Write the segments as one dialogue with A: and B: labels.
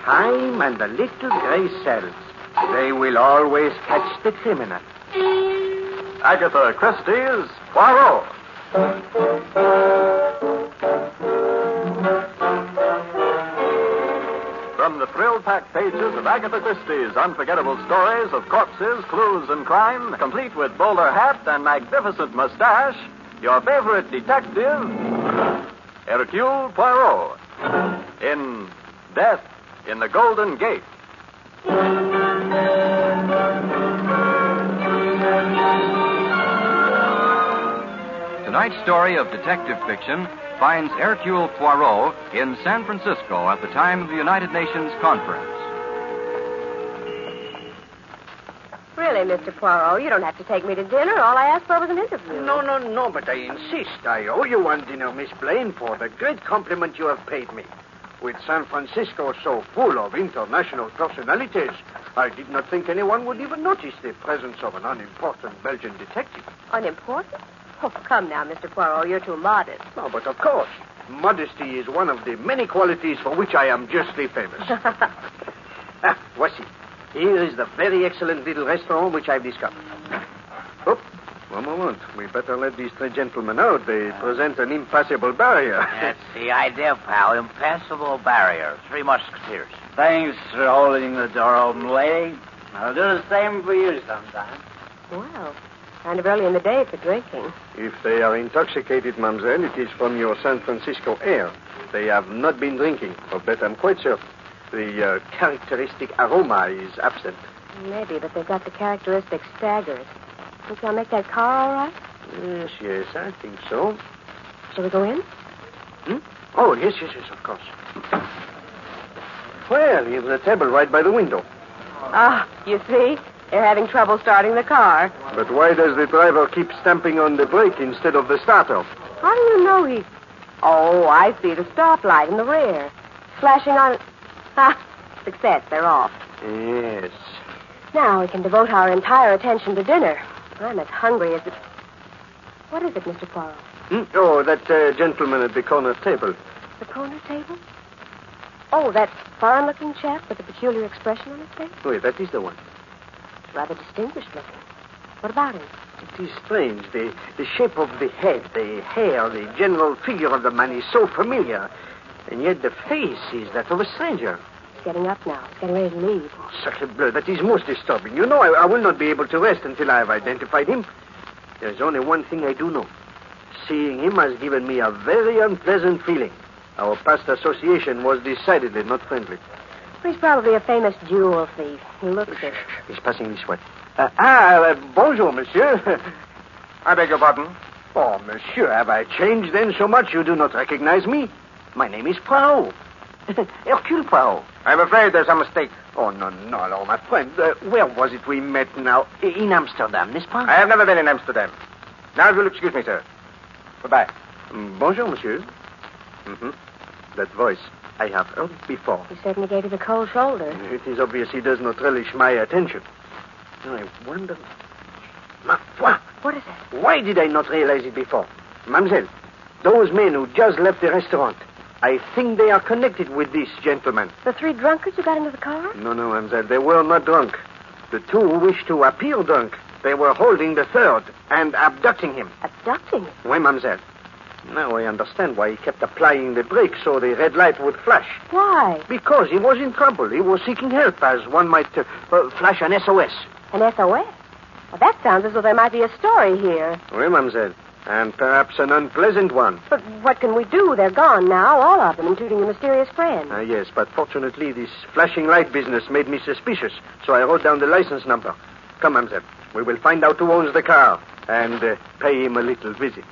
A: time and the little gray cells. They will always catch the criminal.
B: Agatha Christie's Poirot. From the thrill-packed pages of Agatha Christie's unforgettable stories of corpses, clues, and crime, complete with bowler hat and magnificent mustache, your favorite detective, Hercule Poirot, in Death in the Golden Gate.
C: Tonight's story of detective fiction finds Hercule Poirot in San Francisco at the time of the United Nations Conference.
D: Really, Mr. Poirot, you don't have to take me to dinner. All I asked for was an interview.
A: No, but I insist. I owe you one dinner, Miss Blaine, for the great compliment you have paid me. With San Francisco so full of international personalities, I did not think anyone would even notice the presence of an unimportant Belgian detective.
D: Unimportant? Oh, come now, Mr. Poirot, you're too modest.
A: No, but of course, modesty is one of the many qualities for which I am justly famous. Voici. Here is the very excellent little restaurant which I've discovered. Oh, one moment. We better let these three gentlemen out. They present an impassable barrier.
E: That's the idea, pal. Impassable barrier. Three musketeers.
F: Thanks for holding the door open, lady. I'll do the same for you sometime.
D: Well, kind of early in the day for drinking.
A: If they are intoxicated, mademoiselle, it is from your San Francisco air. They have not been drinking. Of that I'm quite certain. The characteristic aroma is absent.
D: Maybe, but they've got the characteristic staggers. Think I'll make that car all right?
A: Yes, I think so.
D: Shall we go in?
A: Oh, yes, of course. Well, here's the table right by the window.
D: Ah, you see? They're having trouble starting the car.
A: But why does the driver keep stamping on the brake instead of the starter?
D: How do you know he... Oh, I see the stoplight in the rear. Flashing on... Ah, success. They're off.
A: Yes.
D: Now we can devote our entire attention to dinner. I'm as hungry as... What is it, Mr. Poirot?
A: Oh, that gentleman at the corner table.
D: The corner table? Oh, that foreign-looking chap with a peculiar expression on his face?
A: Wait, that is the one.
D: Rather distinguished looking. What about him?
A: It is strange. The shape of the head, the hair, the general figure of the man is so familiar. And yet the face is that of a stranger.
D: He's getting up now. He's getting ready to leave.
A: Oh, sacre bleu, that is most disturbing. You know, I will not be able to rest until I have identified him. There's only one thing I do know. Seeing him has given me a very unpleasant feeling. Our past association was decidedly not friendly.
D: He's probably a famous jewel thief. He looks it.
A: He's passing this way. Bonjour, monsieur.
B: I beg your pardon?
A: Oh, monsieur, have I changed then so much you do not recognize me? My name is Poirot. Hercule Poirot.
B: I'm afraid there's a mistake.
A: Oh, no, my friend. Where was it we met now? In Amsterdam, n'est-ce pas?
B: I have never been in Amsterdam. Now, if you'll excuse me, sir. Goodbye.
A: Bonjour, monsieur. That voice, I have heard it before.
D: He certainly gave you the cold shoulder.
A: It is obvious he does not relish my attention. I wonder... Ma foi!
D: What is it?
A: Why did I not realize it before? Mademoiselle, those men who just left the restaurant, I think they are connected with this gentleman.
D: The three drunkards who got into the car?
A: No, mademoiselle, they were not drunk. The two who wished to appear drunk, they were holding the third and abducting him.
D: Abducting him?
A: Oui, mademoiselle. Now I understand why he kept applying the brakes so the red light would flash.
D: Why?
A: Because he was in trouble. He was seeking help, as one might flash an SOS.
D: An SOS? Well, that sounds as though there might be a story here.
A: Oui, mademoiselle. And perhaps an unpleasant one.
D: But what can we do? They're gone now, all of them, including the mysterious friend.
A: Yes, but fortunately this flashing light business made me suspicious, so I wrote down the license number. Come, mademoiselle. We will find out who owns the car and pay him a little visit.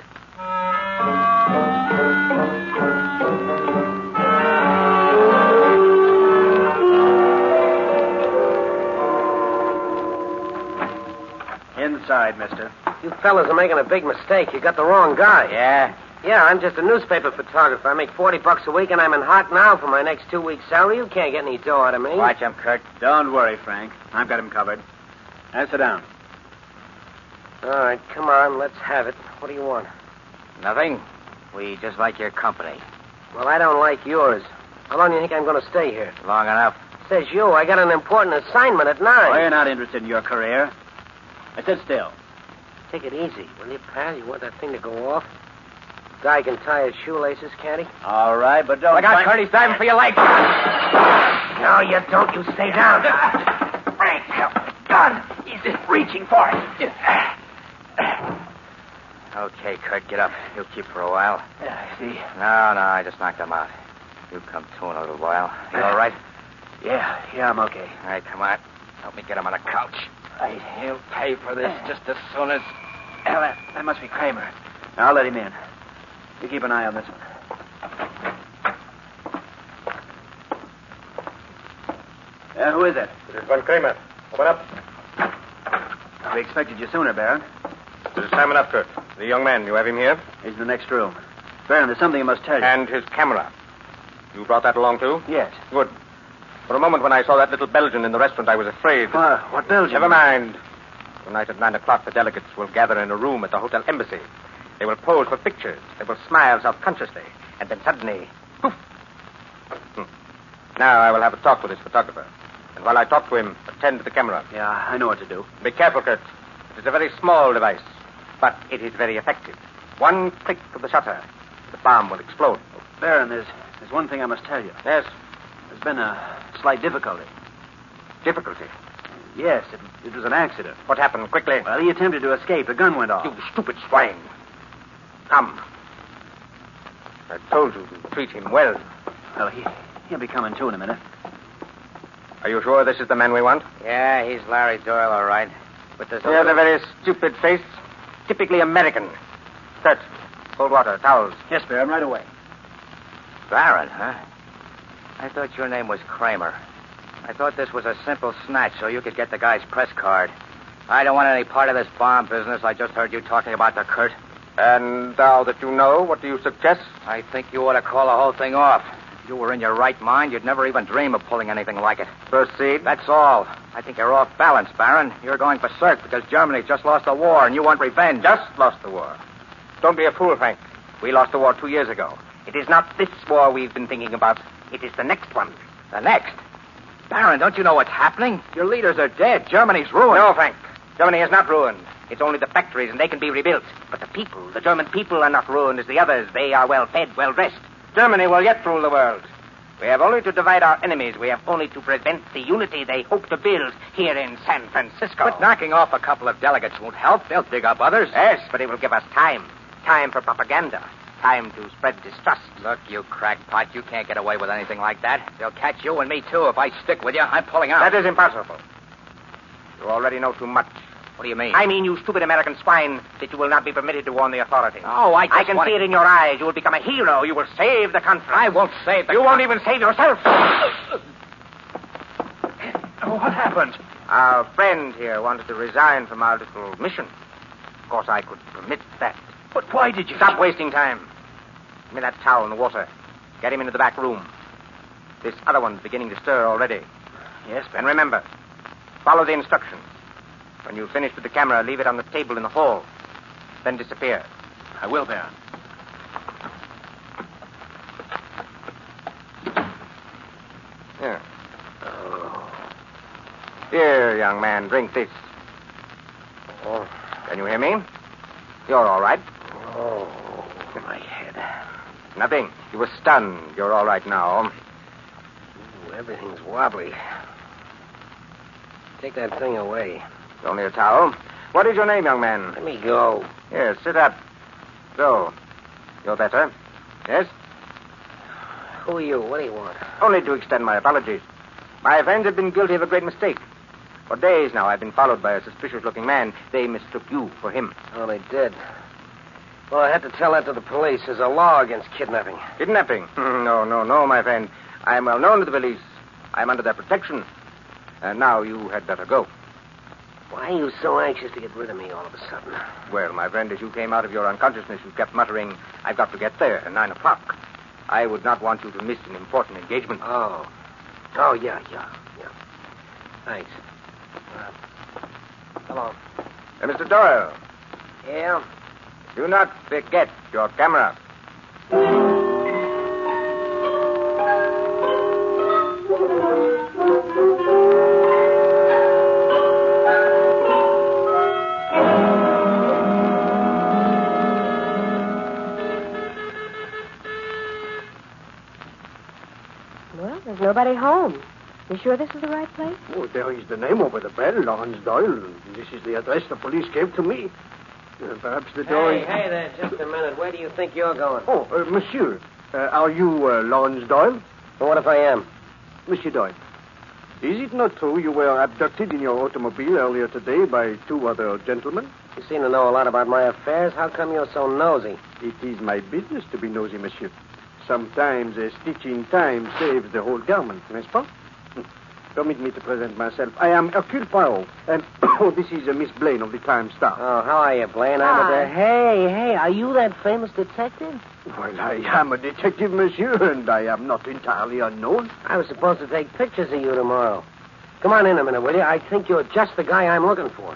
F: Inside, mister.
G: You fellas are making a big mistake. You got the wrong guy.
F: Yeah?
G: Yeah, I'm just a newspaper photographer. I make $40 a week, and I'm in hock now for my next 2 weeks' salary. You can't get any dough out of me.
F: Watch him, Kurt. Don't worry, Frank. I've got him covered. Now, sit down.
G: All right, come on, let's have it. What do you want?
E: Nothing. We just like your company.
G: Well, I don't like yours. How long do you think I'm going to stay here?
E: Long enough.
G: Says you. I got an important assignment at 9.
F: Well, you're not interested in your career. I sit still.
G: Take it easy, will you, pal? You want that thing to go off? Guy can tie his shoelaces, can't he?
F: All right, but don't...
E: Look out, Kurt. He's diving for your leg.
G: No, you don't. You stay down.
F: Frank, gun. He's reaching for it.
E: Okay, Kurt, get up. You'll keep for a while.
F: I see.
E: No, I just knocked him out. You come to in a little while. You all right?
F: Yeah, I'm okay.
E: All right, come on. Help me get him on the couch.
F: Right.
E: He'll pay for this just as soon as...
F: Well, that must be Kramer. I'll let him in. You keep an eye on this one. Who is it?
A: It is Von Kramer. Open up.
F: We expected you sooner, Baron.
A: It is time enough, Kurt. The young man, you have him here?
F: He's in the next room. Baron, there's something I must tell you.
A: And his camera. You brought that along, too?
F: Yes.
A: Good. For a moment when I saw that little Belgian in the restaurant, I was afraid.
F: What Belgian?
A: Never mind. Tonight at 9 o'clock, the delegates will gather in a room at the Hotel Embassy. They will pose for pictures. They will smile self-consciously. And then suddenly, poof. Now I will have a talk with this photographer. And while I talk to him, attend to the camera.
F: Yeah, I know what to do.
A: Be careful, Kurt. It is a very small device, but it is very effective. One click of the shutter, the bomb will explode.
F: Baron, there's one thing I must tell you.
A: Yes.
F: There's been a slight difficulty.
A: Difficulty.
F: Yes, it was an accident.
A: What happened? Quickly.
F: Well, he attempted to escape. The gun went off.
A: You stupid swine. Come. I told you to treat him well.
F: Well, he'll be coming to in a minute.
A: Are you sure this is the man we want?
E: Yeah, he's Larry Doyle, all right. But there's
A: He has a very stupid face. Typically American. Kurt, cold water, towels.
F: Yes, Baron, right away.
E: Baron, huh? I thought your name was Kramer. I thought this was a simple snatch so you could get the guy's press card. I don't want any part of this bomb business. I just heard you talking about the Kurt.
A: And now that you know, what do you suggest?
E: I think you ought to call the whole thing off. If you were in your right mind, you'd never even dream of pulling anything like it.
A: Proceed.
E: That's all. I think you're off balance, Baron. You're going for Cirque because Germany just lost the war and you want revenge.
A: Just lost the war. Don't be a fool, Frank. We lost the war 2 years ago. It is not this war we've been thinking about. It is the next one.
E: The next? Baron, don't you know what's happening? Your leaders are dead. Germany's ruined.
A: No, Frank. Germany is not ruined. It's only the factories, and they can be rebuilt. But the people, the German people, are not ruined as the others. They are well fed, well dressed. Germany will yet rule the world. We have only to divide our enemies. We have only to prevent the unity they hope to build here in San Francisco.
E: But knocking off a couple of delegates won't help. They'll dig up others.
A: Yes, but it will give us time. Time for propaganda. Time to spread distrust.
E: Look, you crackpot, you can't get away with anything like that. They'll catch you and me, too. If I stick with you, I'm pulling out.
A: That is impossible. You already know too much.
E: What do you mean?
A: I mean, you stupid American swine, that you will not be permitted to warn the authorities.
E: Oh, I
A: can see it in your eyes. You will become a hero. You will save the country.
E: I won't save the
A: You won't even save yourself.
F: What happened?
A: Our friend here wanted to resign from our little mission. Of course, I could permit that.
F: But why did you...
A: Stop wasting time. Give me that towel in the water. Get him into the back room. This other one's beginning to stir already.
F: Yes,
A: And remember, follow the instructions. When you've finished with the camera, leave it on the table in the hall. Then disappear.
F: I will, Baron.
A: Here. Here, young man, drink this.
G: Oh.
A: Can you hear me? You're all right.
G: Oh, my head.
A: Nothing. You were stunned. You're all right now.
G: Ooh, everything's wobbly. Take that thing away.
A: It's only a towel. What is your name, young man?
G: Let me go.
A: Yes, sit up. So, you're better? Yes?
G: Who are you? What do you want?
A: Only to extend my apologies. My friends have been guilty of a great mistake. For days now, I've been followed by a suspicious-looking man. They mistook you for him.
G: Oh, they did. Well, I had to tell that to the police. There's a law against kidnapping.
A: Kidnapping? No, my friend. I am well known to the police. I'm under their protection. And now you had better go.
G: Why are you so anxious to get rid of me all of a sudden?
A: Well, my friend, as you came out of your unconsciousness, you kept muttering, I've got to get there at 9 o'clock. I would not want you to miss an important engagement.
G: Oh, yeah. Thanks. Hello.
A: Mr. Doyle,
G: Yeah?
A: do not forget your camera.
D: There's nobody home. You sure this is the right place?
A: Oh, there is the name over the bell, Lawrence Doyle. This is the address the police gave to me. Perhaps the door is...
G: Hey there, just a minute. Where do you think you're going?
A: Oh, monsieur, are you Lawrence Doyle?
G: Well, what if I am?
A: Monsieur Doyle, is it not true you were abducted in your automobile earlier today by two other gentlemen?
G: You seem to know a lot about my affairs. How come you're so nosy?
A: It is my business to be nosy, monsieur. Sometimes a stitch in time saves the whole garment, n'est-ce pas? Permit me to present myself. I am Hercule Poirot, and this is Miss Blaine of the Time-Star.
G: Oh, how are you, Blaine? Hey, are you that famous detective?
A: Well, I am a detective, monsieur, and I am not entirely unknown.
G: I was supposed to take pictures of you tomorrow. Come on in a minute, will you? I think you're just the guy I'm looking for.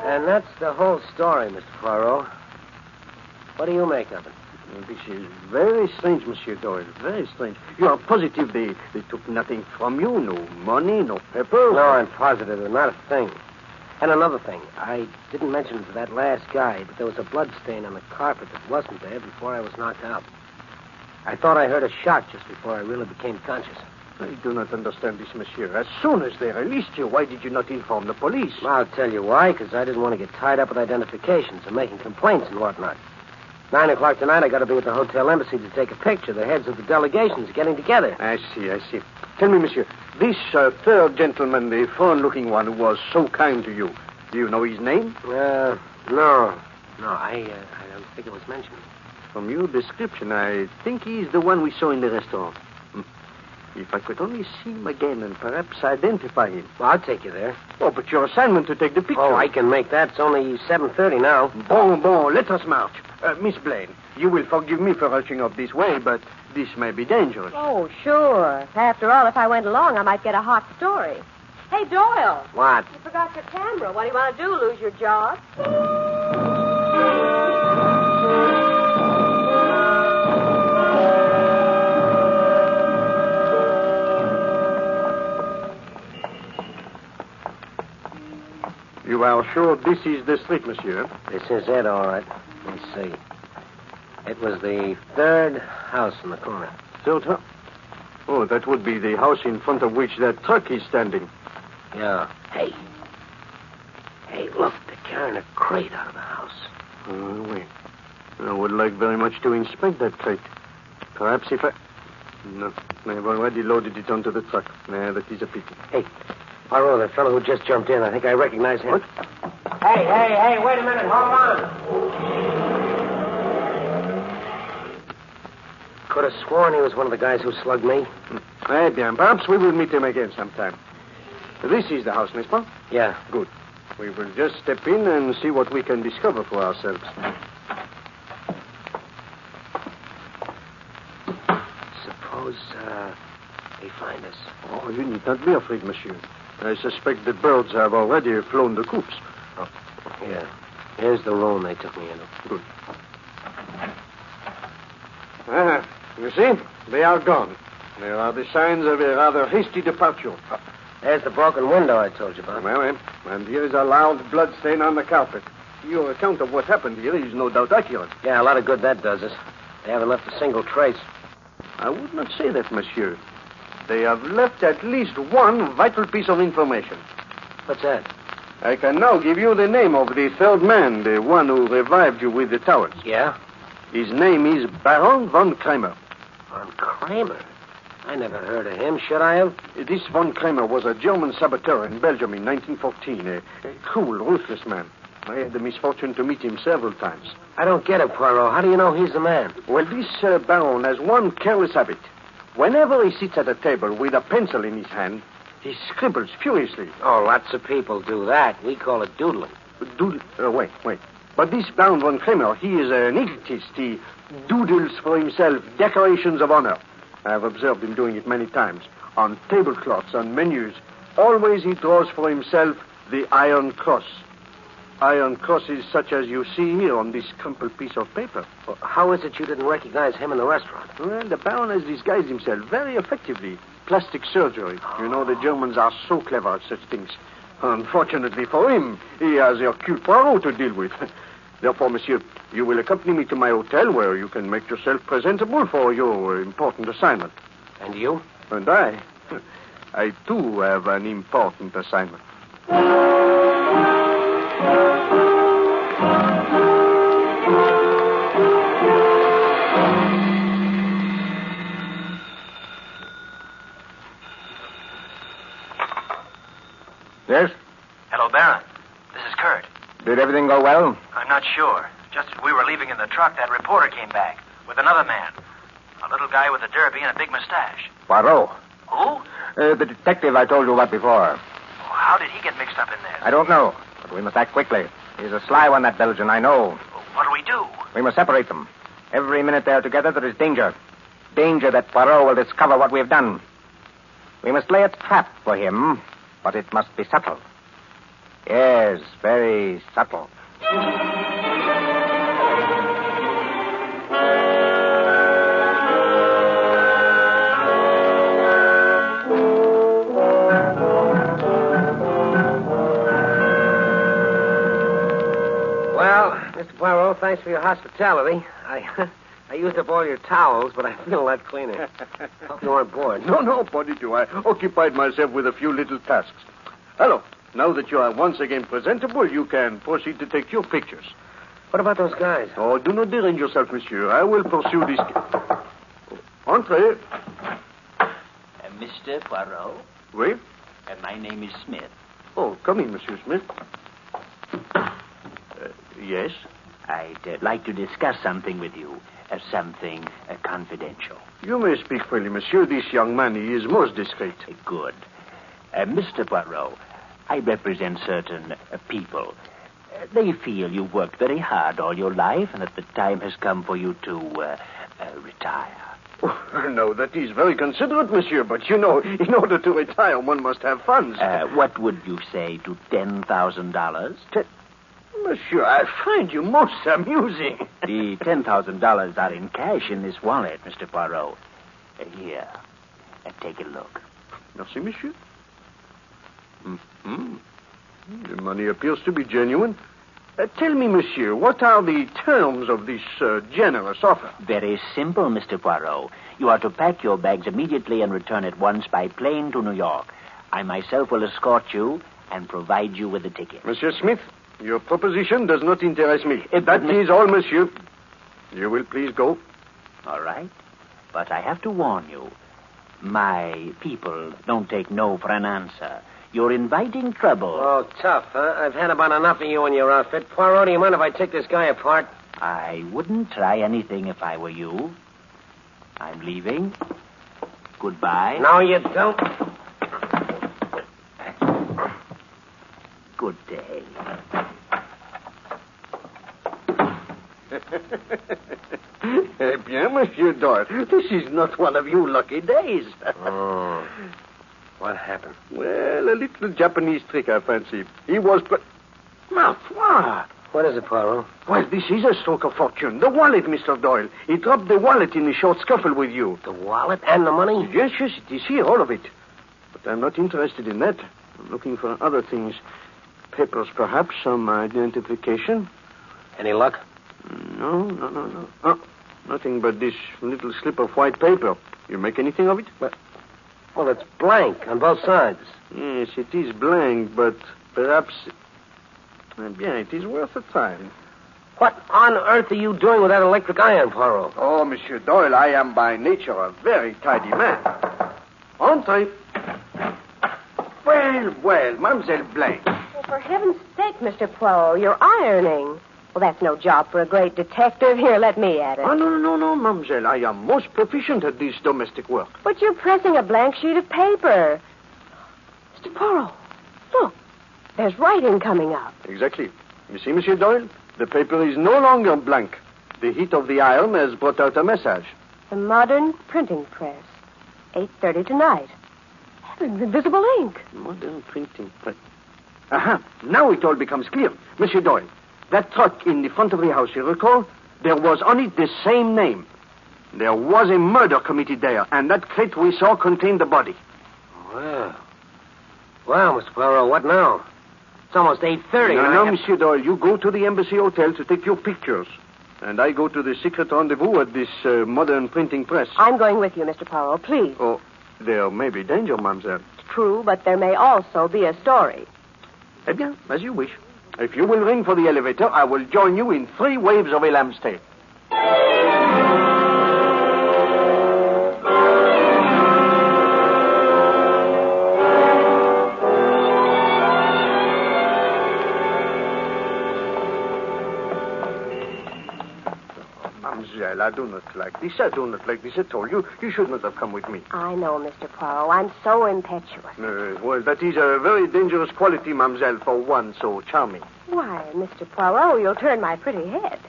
G: And that's the whole story, Mr. Poirot. What do you make of it?
A: This is very strange, Monsieur Doyle. Very strange. You are positive they took nothing from you? No money, no papers?
G: No, I'm positive. Not a thing. And another thing. I didn't mention it to that last guy, but there was a blood stain on the carpet that wasn't there before I was knocked out. I thought I heard a shot just before I really became conscious.
A: I do not understand this, monsieur. As soon as they released you, why did you not inform the police?
G: I'll tell you why, because I didn't want to get tied up with identifications and making complaints and whatnot. 9 o'clock tonight, I got to be at the hotel embassy to take a picture. The heads of the delegations are getting together.
A: I see. Tell me, monsieur, this third gentleman, the foreign-looking one who was so kind to you, do you know his name?
G: No, I don't think it was mentioned.
A: From your description, I think he's the one we saw in the restaurant. If I could only see him again and perhaps identify him.
G: Well, I'll take you there.
A: Oh, but your assignment to take the picture.
G: Oh, I can make that. It's only 7:30 now.
A: Bon, let us march. Miss Blaine, you will forgive me for rushing up this way, but this may be dangerous.
D: Oh, sure. After all, if I went along, I might get a hot story. Hey, Doyle.
G: What?
D: You forgot your camera. What do you want to do, lose your job?
A: You are sure this is the street, monsieur?
G: This is it, all right. Let's see. It was the third house in the corner.
A: Third house? Oh, that would be the house in front of which that truck is standing.
G: Yeah. Hey, look, they're carrying a crate out of the house.
A: Wait. I would like very much to inspect that crate. Perhaps if I... No, I've already loaded it onto the truck. That is a pity.
G: Hey, Poirot, that fellow who just jumped in, I think I recognize him. What? Hey, wait a minute. Hold on. Could have sworn he was one of the guys who slugged me.
A: Eh bien, perhaps we will meet him again sometime. This is the house, n'est-ce pas?
G: Yeah.
A: Good. We will just step in and see what we can discover for ourselves.
G: Suppose they find us.
A: Oh, you need not be afraid, monsieur. I suspect the birds have already flown the coops.
G: Oh, yeah. Here's the room they took me into.
A: Good. You see? They are gone. There are the signs of a rather hasty departure.
G: There's the broken window I told you about.
A: Well, and here is a loud blood stain on the carpet. Your account of what happened here is no doubt accurate.
G: Yeah, a lot of good that does us. They haven't left a single trace.
A: I would not say that, monsieur. They have left at least one vital piece of information.
G: What's that?
A: I can now give you the name of the third man, the one who revived you with the towels.
G: Yeah?
A: His name is Baron von Kramer.
G: Von Kramer? I never heard of him. Should I have?
A: This von Kramer was a German saboteur in Belgium in 1914. A cruel, ruthless man. I had the misfortune to meet him several times.
G: I don't get it, Poirot. How do you know he's the man?
A: Well, this Baron has one careless habit. Whenever he sits at a table with a pencil in his hand, he scribbles furiously.
G: Oh, lots of people do that. We call it doodling.
A: Wait. But this Baron von Kramer, he is an egotist. He doodles for himself decorations of honor. I have observed him doing it many times. On tablecloths, on menus. Always he draws for himself the Iron Cross. Iron crosses such as you see here on this crumpled piece of paper.
G: Well, how is it you didn't recognize him in the restaurant?
A: Well, the Baron has disguised himself very effectively. Plastic surgery. You know, the Germans are so clever at such things. Unfortunately for him, he has Hercule Poirot to deal with. Therefore, monsieur, you will accompany me to my hotel where you can make yourself presentable for your important assignment.
G: And you?
A: And I too have an important assignment.
H: Yes?
I: Hello, Baron. This is Kurt.
H: Did everything go well?
I: I'm not sure. Just as we were leaving in the truck, that reporter came back with another man. A little guy with a derby and a big mustache.
H: Poirot.
I: Who?
H: The detective I told you about before.
I: How did he get mixed up in this?
H: I don't know, but we must act quickly. He's a sly one, that Belgian, I know.
I: What do we do?
H: We must separate them. Every minute they are together, there is danger. Danger that Poirot will discover what we have done. We must lay a trap for him, but it must be subtle. Yes, very subtle.
G: Well, Mr. Poirot, thanks for your hospitality. I used up all your towels, but I feel a lot cleaner. Hope you weren't bored.
A: No, Bonnie, too. I occupied myself with a few little tasks. Hello. Now that you are once again presentable, you can proceed to take your pictures.
G: What about those guys?
A: Oh, do not derange yourself, monsieur. I will pursue this. Entrez.
F: Mr. Poirot?
A: Oui?
F: My name is Smith.
A: Oh, come in, Monsieur Smith. Yes?
F: I'd like to discuss something with you. Something confidential.
A: You may speak freely, monsieur. This young man, he is most discreet.
F: Good. Mr. Poirot, I represent certain people. They feel you've worked very hard all your life and that the time has come for you to retire.
A: Oh, no, that is very considerate, monsieur, but you know, in order to retire, one must have funds.
F: What would you say to $10,000?
A: Monsieur, I find you most amusing.
F: The $10,000 are in cash in this wallet, Mr. Poirot. Here, take a look.
A: Merci, monsieur. Mm-hmm. The money appears to be genuine. Tell me, monsieur, what are the terms of this generous offer?
F: Very simple, Mr. Poirot. You are to pack your bags immediately and return at once by plane to New York. I myself will escort you and provide you with a ticket.
A: Monsieur Smith, your proposition does not interest me. That is all, monsieur. You will please go.
F: All right. But I have to warn you. My people don't take no for an answer. You're inviting trouble.
G: Oh, tough, huh? I've had about enough of you and your outfit. Poirot, do you mind if I take this guy apart?
F: I wouldn't try anything if I were you. I'm leaving. Goodbye.
G: No, you don't.
F: Good day.
A: Eh bien, Monsieur Doyle, this is not one of your lucky days.
G: Oh. What happened?
A: Well, a little Japanese trick, I fancy. He was... Ma foi!
G: What is it, Poirot?
A: Well, this is a stroke of fortune. The wallet, Mr. Doyle. He dropped the wallet in the short scuffle with you.
G: The wallet and the money?
A: Yes, it is here, all of it. But I'm not interested in that. I'm looking for other things. Papers, perhaps, some identification.
G: Any luck?
A: No. Oh, nothing but this little slip of white paper. You make anything of it?
G: Well, it's blank on both sides.
A: Yes, it is blank, but perhaps... Bien, it is worth a time.
G: What on earth are you doing with that electric iron, Poirot?
A: Oh, Monsieur Doyle, I am by nature a very tidy man. Entrez. Well, Mademoiselle Blank.
D: Well, for heaven's sake, Mr. Poirot, you're ironing. Well, that's no job for a great detective. Here, let me at it.
A: Oh, no, Mademoiselle. I am most proficient at this domestic work.
D: But you're pressing a blank sheet of paper. Mr. Poirot, look. There's writing coming up.
A: Exactly. You see, Monsieur Doyle? The paper is no longer blank. The heat of the iron has brought out a message.
D: The modern printing press. 8:30 tonight. Heavens, invisible ink.
A: Modern printing press. Aha. Now it all becomes clear. Monsieur Doyle, that truck in the front of the house, you recall? There was on it the same name. There was a murder committed there, and that crate we saw contained the body.
G: Well, Mr. Poirot, what now? It's almost 8:30.
A: No, Monsieur Doyle, you go to the Embassy Hotel to take your pictures. And I go to the secret rendezvous at this modern printing press.
D: I'm going with you, Mr. Poirot, please.
A: Oh, there may be danger, mademoiselle.
D: It's true, but there may also be a story.
A: Eh bien, as you wish. If you will ring for the elevator, I will join you in 3 waves of a lampstand. Mademoiselle, I do not like this. I do not like this at all. You should not have come with me.
D: I know, Mr. Poirot. I'm so impetuous.
A: Well, that is a very dangerous quality, mademoiselle, for one so charming.
D: Why, Mr. Poirot, you'll turn my pretty head.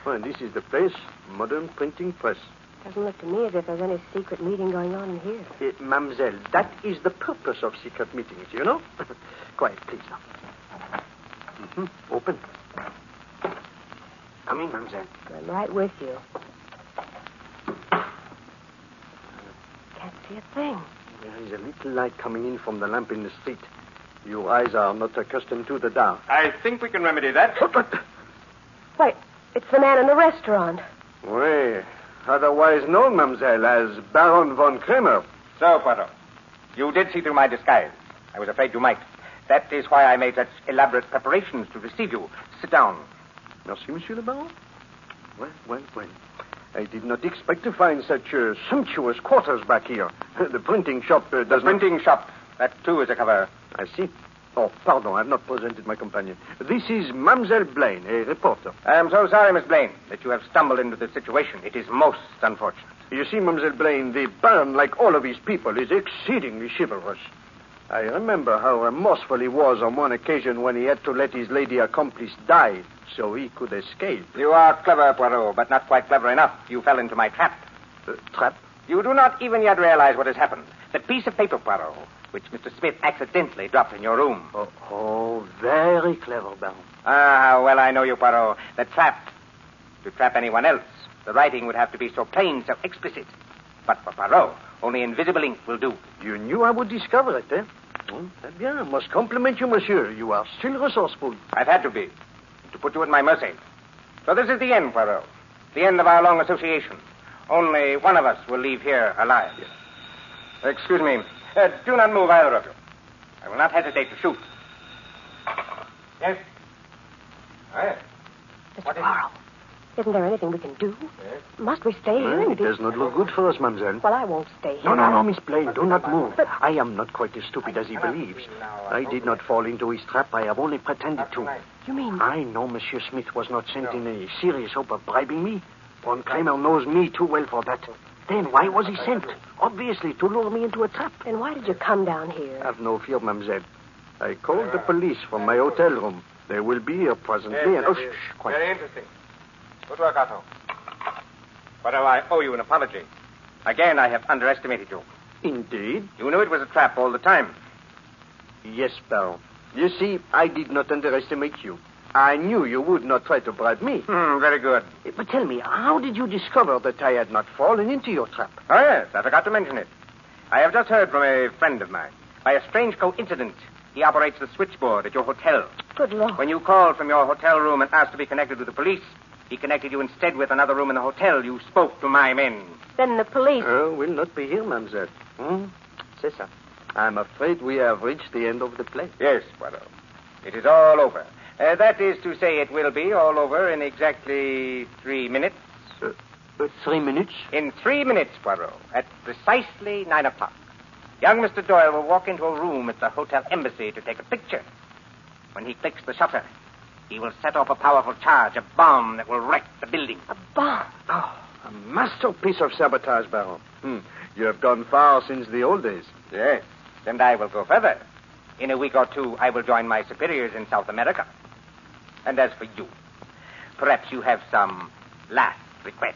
A: Well, this is the place, modern printing press.
D: Doesn't look to me as if there's any secret meeting going on in here.
A: Mademoiselle, that is the purpose of secret meetings, you know? Quiet, please, now. Open. Come in, mademoiselle.
D: I'm right with you. Can't see a thing.
A: There is a little light coming in from the lamp in the street. Your eyes are not accustomed to the dark.
H: I think we can remedy that.
D: Wait, it's the man in the restaurant.
A: Oui, otherwise known, mademoiselle, as Baron von Kramer.
H: So, Poirot, you did see through my disguise. I was afraid you might. That is why I made such elaborate preparations to receive you. Sit down.
A: Merci, Monsieur le Baron. Well. I did not expect to find such sumptuous quarters back here. The printing shop does
H: The printing shop. That, too, is a cover.
A: I see. Oh, pardon, I have not presented my companion. This is Mademoiselle Blaine, a reporter.
H: I am so sorry, Miss Blaine, that you have stumbled into this situation. It is most unfortunate.
A: You see, Mademoiselle Blaine, the Baron, like all of his people, is exceedingly chivalrous. I remember how remorseful he was on one occasion when he had to let his lady accomplice die so he could escape.
H: You are clever, Poirot, but not quite clever enough. You fell into my trap.
A: Trap?
H: You do not even yet realize what has happened. The piece of paper, Poirot, which Mr. Smith accidentally dropped in your room.
A: Oh, very clever, Baron.
H: Ah, well, I know you, Poirot. To trap anyone else, the writing would have to be so plain, so explicit. But for Poirot, only invisible ink will do.
A: You knew I would discover it, eh? Eh bien, I must compliment you, monsieur. You are still resourceful.
H: I've had to be, to put you at my mercy. So this is the end, Poirot. The end of our long association. Only one of us will leave here alive. Excuse me. Do not move, either of you. I will not hesitate to shoot. Yes? Yes.
D: Mr. Poirot, isn't there anything we can do?
H: Yes.
D: Must we stay here?
A: It does not look good for us, mademoiselle.
D: Well, I won't stay here.
A: No, Miss Blaine, do not move. But I am not quite as stupid as he believes. I did not fall into his trap. I have only pretended to.
D: You mean?
A: I know Monsieur Smith was not sent in a serious hope of bribing me. Von Kramer knows me too well for that. Then why was he sent? Obviously, to lure me into a trap.
D: Then why did you come down here?
A: Have no fear, mademoiselle. I called the police from my hotel room. They will be here presently.
H: Yes,
A: Quiet.
H: Very interesting. Good work, Otto. But I owe you an apology. Again, I have underestimated you.
A: Indeed?
H: You knew it was a trap all the time.
A: Yes, Baron. You see, I did not underestimate you. I knew you would not try to bribe me.
H: Very good.
A: But tell me, how did you discover that I had not fallen into your trap?
H: Oh, yes, I forgot to mention it. I have just heard from a friend of mine. By a strange coincidence, he operates the switchboard at your hotel.
D: Good Lord.
H: When you called from your hotel room and asked to be connected with the police, he connected you instead with another room in the hotel. You spoke to my men.
D: Then the police...
A: Will not be here, mademoiselle. C'est ça. I'm afraid we have reached the end of the play.
H: Yes, Poirot. It is all over. That is to say, it will be all over in exactly 3 minutes.
A: 3 minutes?
H: In 3 minutes, Poirot, at precisely 9 o'clock. Young Mr. Doyle will walk into a room at the hotel embassy to take a picture. When he clicks the shutter, he will set off a powerful charge, a bomb that will wreck the building.
D: A bomb?
A: Oh, a masterpiece of sabotage, Baron. You have gone far since the old days.
H: Yes, and I will go further. In a week or two, I will join my superiors in South America. And as for you, perhaps you have some last requests.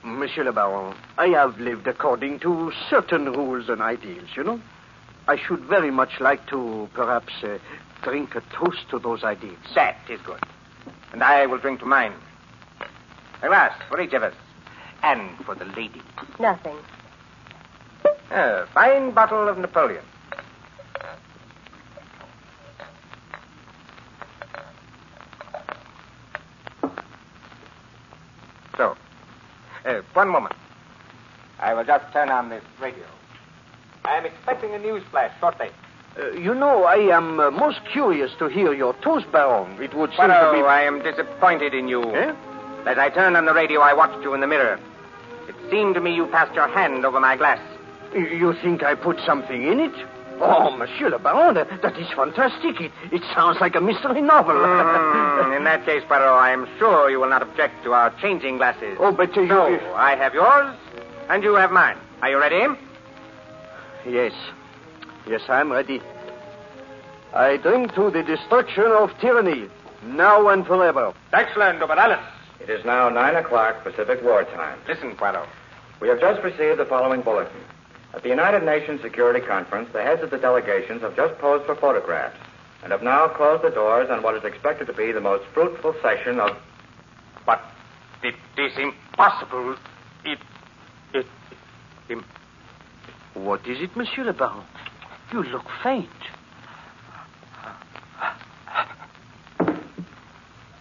A: Monsieur le Baron, I have lived according to certain rules and ideals, you know. I should very much like to, perhaps, drink a toast to those ideals.
H: That is good. And I will drink to mine. A glass for each of us. And for the lady.
D: Nothing.
H: A fine bottle of Napoleon. One moment. I will just turn on this radio. I am expecting a news flash shortly.
A: I am most curious to hear your toast, Baron. It would seem to be...
H: I am disappointed in you.
A: Eh?
H: As I turned on the radio, I watched you in the mirror. It seemed to me you passed your hand over my glass.
A: You think I put something in it? Oh, Monsieur le Baron, that is fantastic. It sounds like a mystery novel.
H: In that case, Poirot, I am sure you will not object to our changing glasses.
A: Oh, but you...
H: So, I have yours, and you have mine. Are you ready?
A: Yes. Yes, I'm ready. I drink to the destruction of tyranny, now and forever.
H: Excellent, Oberallen.
C: It is now 9 o'clock Pacific War Time.
H: Listen, Poirot.
C: We have just received the following bulletin. At the United Nations Security Conference, the heads of the delegations have just posed for photographs and have now closed the doors on what is expected to be the most fruitful session of...
H: But it is impossible.
A: What is it, Monsieur le Baron? You look faint.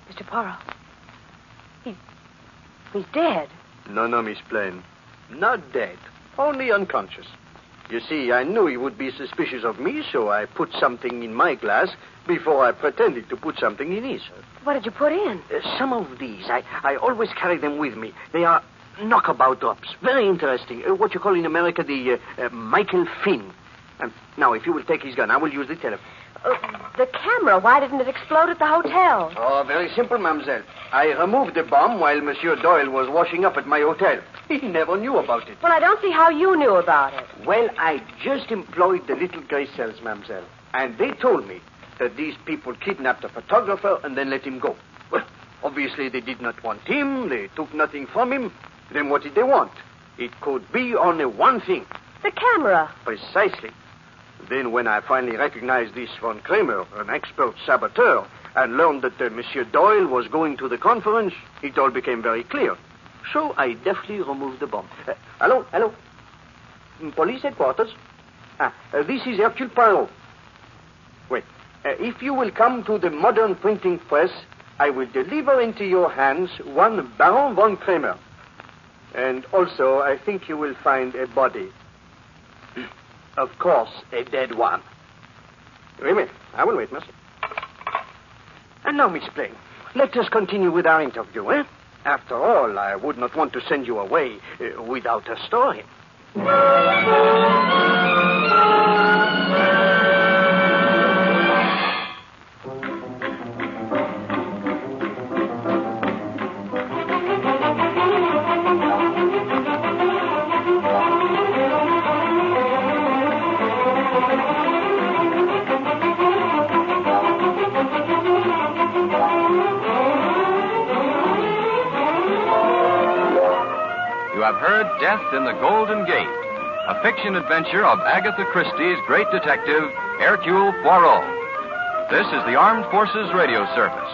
D: Mr. Poirot. He's dead.
A: No, Miss Plain. Not dead. Only unconscious. You see, I knew he would be suspicious of me, so I put something in my glass before I pretended to put something in his.
D: What did you put in?
A: Some of these. I always carry them with me. They are knockabout drops. Very interesting. What you call in America the Michael Finn. Now, if you will take his gun, I will use the telephone.
D: The camera. Why didn't it explode at the hotel?
A: Oh, very simple, mademoiselle. I removed the bomb while Monsieur Doyle was washing up at my hotel. He never knew about it.
D: Well, I don't see how you knew about it.
A: Well, I just employed the little gray cells, mademoiselle. And they told me that these people kidnapped a photographer and then let him go. Well, obviously they did not want him. They took nothing from him. Then what did they want? It could be only one thing.
D: The camera.
A: Precisely. Then when I finally recognized this von Kramer, an expert saboteur, and learned that Monsieur Doyle was going to the conference, it all became very clear. So I deftly removed the bomb. Hello? Police headquarters? This is Hercule Poirot. Wait. If you will come to the modern printing press, I will deliver into your hands one Baron von Kramer. And also, I think you will find a body. Of course, a dead one. Wait. I will wait, monsieur. And now, Miss Plain, let us continue with our interview, eh? After all, I would not want to send you away without a story.
C: Have heard Death in the Golden Gate, a fiction adventure of Agatha Christie's great detective, Hercule Poirot. This is the Armed Forces Radio Service.